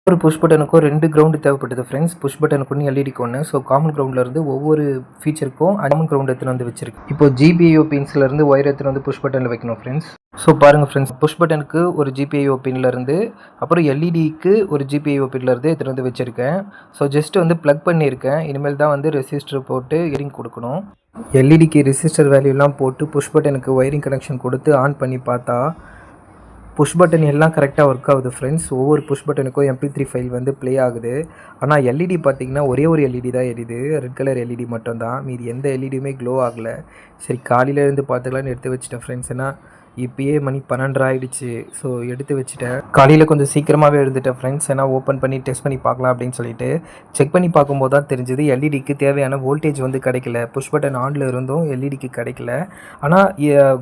ஒரு push பட்டனுக்கும் 2 ground தேவைப்பட்டது friends. Push பட்டனுக்கு ஒன்று, எல்இடிக்கு ஒன்று. ஸோ காமன் கிரவுண்ட்லேருந்து ஒவ்வொரு ஃபீச்சருக்கும் காமன் கிரவுண்ட் எடுத்துன்னு வந்து வச்சிருக்கு. இப்போ ஜிபிஐஓ பின்ஸ்லேருந்து ஒயர் எடுத்துன்னு வந்து புஷ் பட்டனில் வைக்கணும் ஃப்ரெண்ட்ஸ். ஸோ பாருங்கள் ஃப்ரெண்ட்ஸ், புஷ் பட்டனுக்கு ஒரு ஜிபிஐஓ பின்லேருந்து, அப்புறம் எல்இடிக்கு ஒரு ஜிபிஐஓ பின்லேருந்து எடுத்துகிட்டு வந்து வச்சுருக்கேன். ஸோ ஜஸ்ட்டு வந்து ப்ளக் பண்ணியிருக்கேன். இனிமேல் தான் வந்து ரெசிஸ்டர் போட்டு ஒயரிங் கொடுக்கணும். எல்இடிக்கு ரெசிஸ்டர் வேல்யூலாம் போட்டு புஷ் பட்டனுக்கு ஒயரிங் கனெக்ஷன் கொடுத்து ஆன் பண்ணி பார்த்தா புஷ் பட்டன் எல்லாம் கரெக்டாக ஒர்க் ஆகுது ஃப்ரெண்ட்ஸ். ஒவ்வொரு புஷ் பட்டனுக்கும் MP3 ஃபைல் வந்து ப்ளே ஆகுது. ஆனால் எல்இடி பார்த்திங்கன்னா ஒரே ஒரு எல்இடி தான் எரியுது. ரெட் கலர் எல்இடி மட்டும்தான். மீதி எந்த எல்இடியுமே க்ளோ ஆகலை. சரி, காலையில் இருந்து பார்த்துக்கலான்னு எடுத்து வச்சிட்டேன் ஃப்ரெண்ட்ஸ். ஏன்னா இப்போயே மணி 12 ஆகிடுச்சு. ஸோ எடுத்து வச்சுட்டேன். காலையில் கொஞ்சம் சீக்கிரமாகவே எழுந்துட்டேன் ஃப்ரெண்ட்ஸ். ஏன்னா ஓப்பன் பண்ணி டெஸ்ட் பண்ணி பார்க்கலாம் அப்படின்னு சொல்லிட்டு செக் பண்ணி பார்க்கும்போது தான் தெரிஞ்சது எல்இடிக்கு தேவையான வோல்டேஜ் வந்து கிடைக்கல. புஷ் பட்டன் ஆனில் இருந்தும் எல்இடிக்கு கிடைக்கல. ஆனால்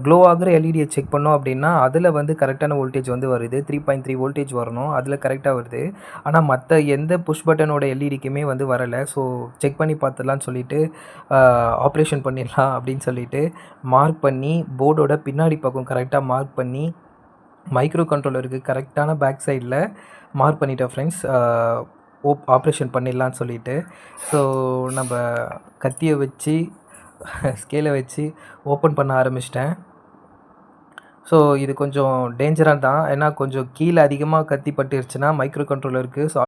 க்ளோ ஆகிற எல்இடியை செக் பண்ணோம் அப்படின்னா அதில் வந்து கரெக்டான வோல்டேஜ் வந்து வருது. 3.3 வோல்டேஜ் வரணும், அதில் கரெக்டாக வருது. ஆனால் மற்ற எந்த புஷ் பட்டனோட எல்இடிக்குமே வந்து வரலை. ஸோ செக் பண்ணி பார்த்துலான்னு சொல்லிட்டு ஆப்ரேஷன் பண்ணிடலாம் அப்படின்னு சொல்லிட்டு மார்க் பண்ணி போர்டோட பின்னாடி பக்கம் கரெக்டாக மார்க் பண்ணி மைக்ரோ கண்ட்ரோலருக்கு கரெக்டான பேக் சைடில் மார்க் பண்ணிட்டேன் ஃப்ரெண்ட்ஸ். ஆப்ரேஷன் பண்ணிடலான்னு சொல்லிட்டு. ஸோ நம்ம கத்தியை வச்சு ஸ்கேலை வச்சு ஓப்பன் பண்ண ஆரம்பிச்சிட்டேன். ஸோ இது கொஞ்சம் டேஞ்சராக தான். ஏன்னா கொஞ்சம் கீழே அதிகமாக கத்தி பட்டுருச்சுன்னா மைக்ரோ கண்ட்ரோலருக்கு. ஸோ